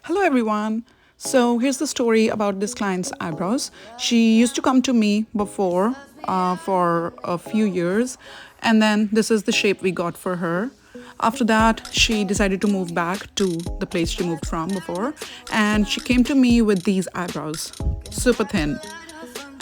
Hello everyone. So here's the story about this client's eyebrows. She used to come to me before for a few years, and then this is the shape we got for her. After that, she decided to move back to the place she moved from before, and she came to me with these eyebrows, super thin,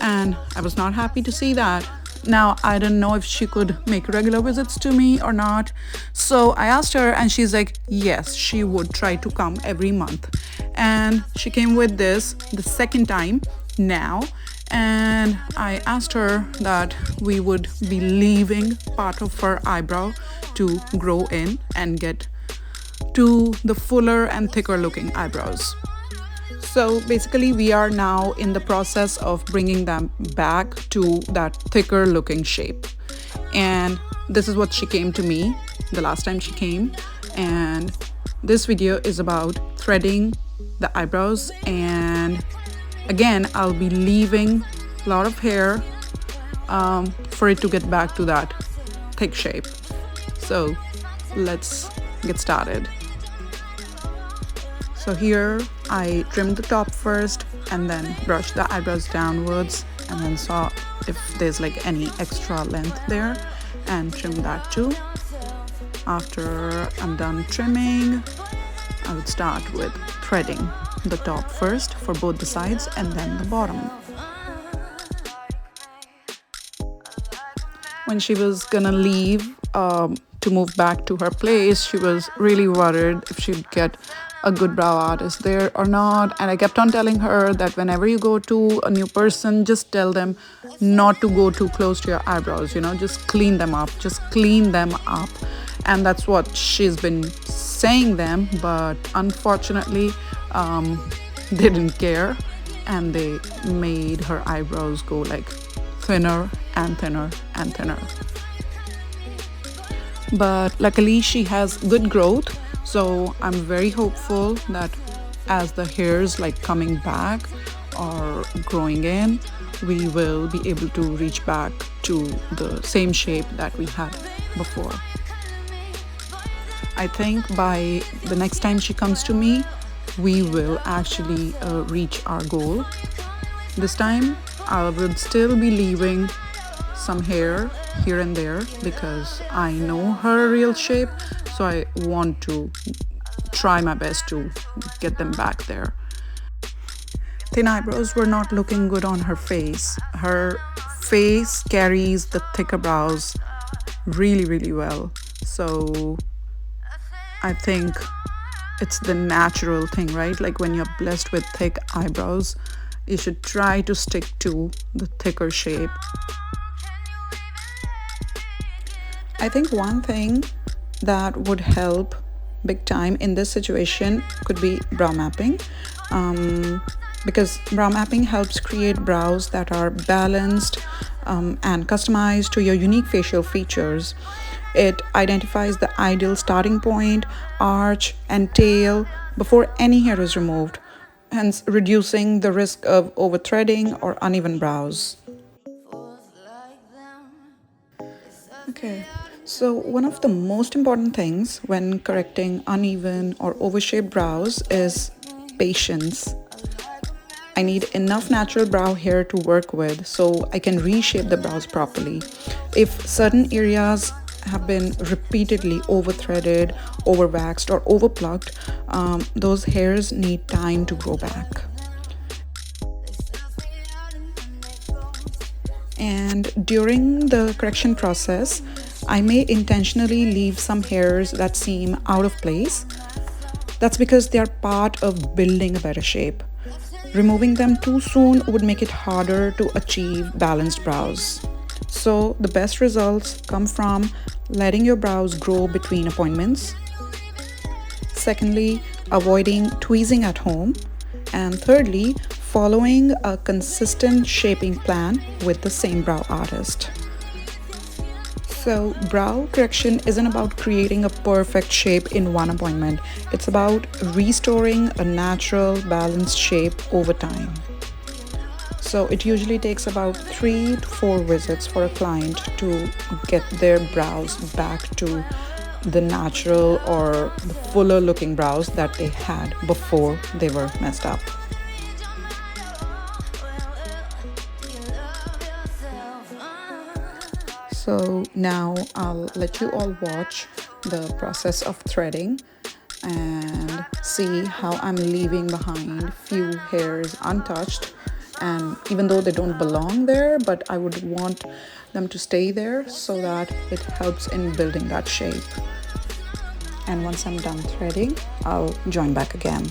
and I was not happy to see that. Now, I didn't know if she could make regular visits to me or not. So I asked her, and she's like, yes, she would try to come every month. And she came with this the second time now. And I asked her that we would be leaving part of her eyebrow to grow in and get to the fuller and thicker looking eyebrows. So basically, we are now in the process of bringing them back to that thicker looking shape. And this is what she came to me the last time she came. And this video is about threading the eyebrows. And again, I'll be leaving a lot of hair for it to get back to that thick shape. So let's get started. So here I trimmed the top first and then brushed the eyebrows downwards and then saw if there's like any extra length there and trimmed that too. After I'm done trimming, I would start with threading the top first for both the sides and then the bottom. When she was gonna leave to move back to her place, she was really worried if she'd get a good brow artist there or not. And I kept on telling her that whenever you go to a new person, just tell them not to go too close to your eyebrows, just clean them up, And that's what she's been saying them, but unfortunately, they didn't care and they made her eyebrows go like thinner and thinner and thinner. But luckily she has good growth, so I'm very hopeful that as the hairs like coming back or growing in, we will be able to reach back to the same shape that we had before. I think by the next time she comes to me, we will actually reach our goal. This time I would still be leaving some hair here and there because I know her real shape, so I want to try my best to get them back there. Thin eyebrows were not looking good on her face. Her face carries the thicker brows really, really well. So I think it's the natural thing, right? Like when you're blessed with thick eyebrows, you should try to stick to the thicker shape. I think one thing that would help big time in this situation could be brow mapping, because brow mapping helps create brows that are balanced and customized to your unique facial features. It identifies the ideal starting point, arch, and tail before any hair is removed, hence reducing the risk of over-threading or uneven brows. Okay, so one of the most important things when correcting uneven or overshaped brows is patience. I need enough natural brow hair to work with so I can reshape the brows properly. If certain areas have been repeatedly over-threaded, over-waxed, or over-plucked, those hairs need time to grow back. And during the correction process, I may intentionally leave some hairs that seem out of place. That's because they are part of building a better shape. Removing them too soon would make it harder to achieve balanced brows. So the best results come from letting your brows grow between appointments. Secondly, avoiding tweezing at home. And thirdly, following a consistent shaping plan with the same brow artist. So brow correction isn't about creating a perfect shape in one appointment. It's about restoring a natural, balanced shape over time. So it usually takes about 3 to 4 visits for a client to get their brows back to the natural or the fuller looking brows that they had before they were messed up. So now I'll let you all watch the process of threading and see how I'm leaving behind few hairs untouched, and even though they don't belong there, but I would want them to stay there so that it helps in building that shape. And once I'm done threading, I'll join back again.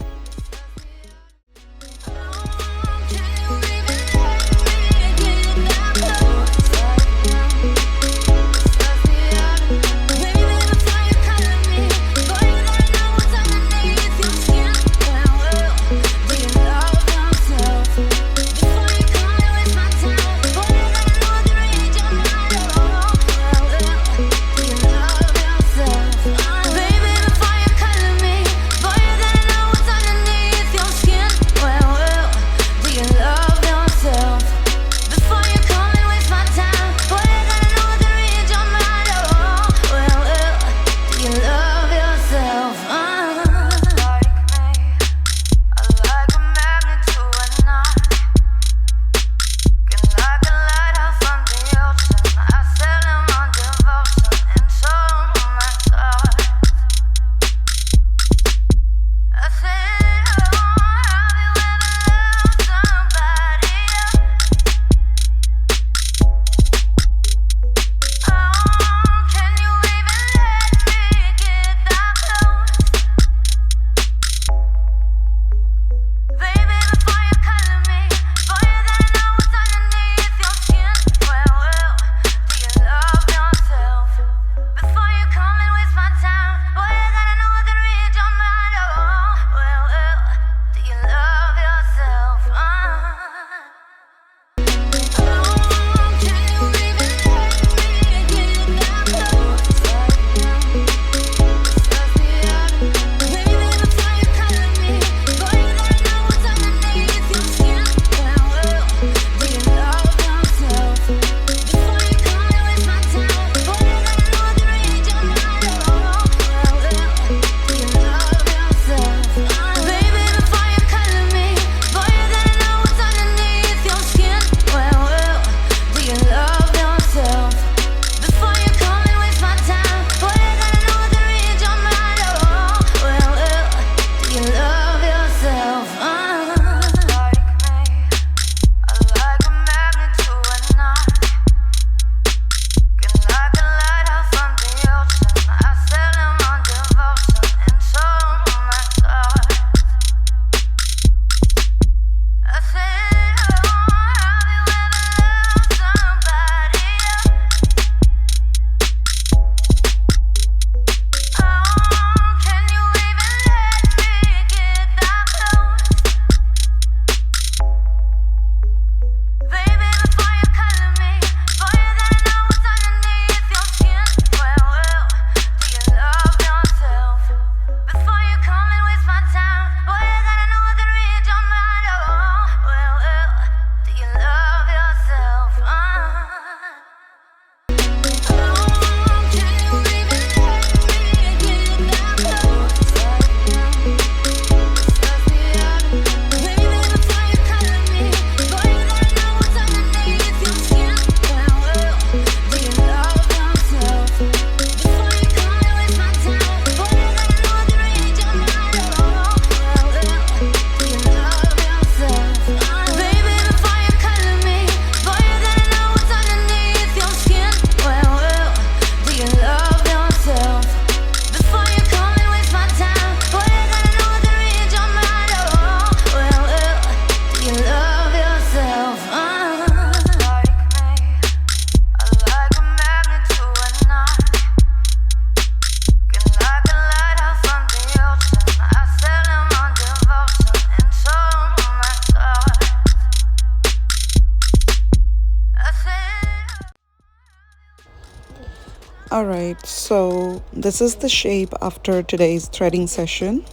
Alright, so this is the shape after today's threading session.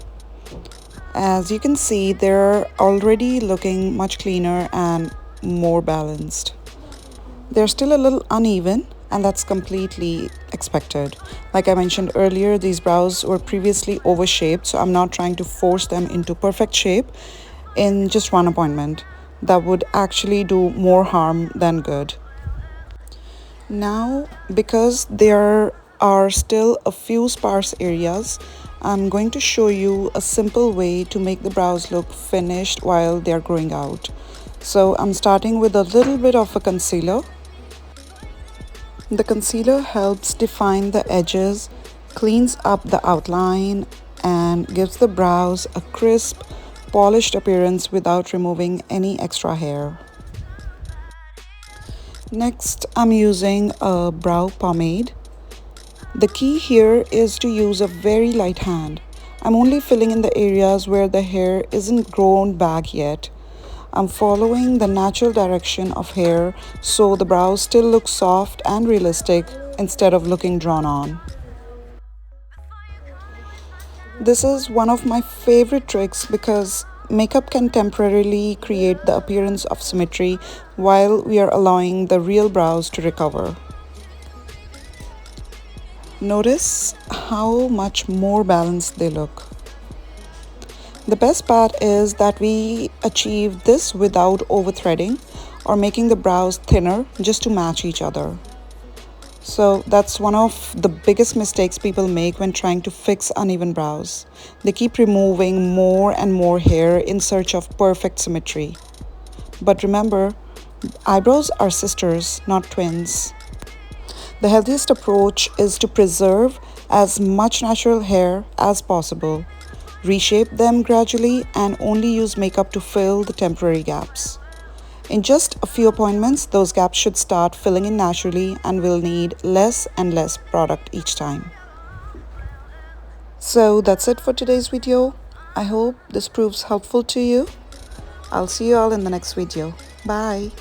As you can see, they're already looking much cleaner and more balanced. They're still a little uneven and that's completely expected. Like I mentioned earlier, these brows were previously overshaped, so I'm not trying to force them into perfect shape in just one appointment. That would actually do more harm than good. Now, because there are still a few sparse areas, I'm going to show you a simple way to make the brows look finished while they're growing out. So I'm starting with a little bit of a concealer. The concealer helps define the edges, cleans up the outline, and gives the brows a crisp, polished appearance without removing any extra hair. Next, I'm using a brow pomade. The key here is to use a very light hand. I'm only filling in the areas where the hair isn't grown back yet. I'm following the natural direction of hair so the brows still look soft and realistic instead of looking drawn on. This is one of my favorite tricks because makeup can temporarily create the appearance of symmetry while we are allowing the real brows to recover. Notice how much more balanced they look. The best part is that we achieve this without over threading or making the brows thinner just to match each other. So that's one of the biggest mistakes people make when trying to fix uneven brows. They keep removing more and more hair in search of perfect symmetry. But remember, eyebrows are sisters, not twins. The healthiest approach is to preserve as much natural hair as possible, reshape them gradually, and only use makeup to fill the temporary gaps. In just a few appointments, those gaps should start filling in naturally and will need less and less product each time. So that's it for today's video. I hope this proves helpful to you. I'll see you all in the next video. Bye.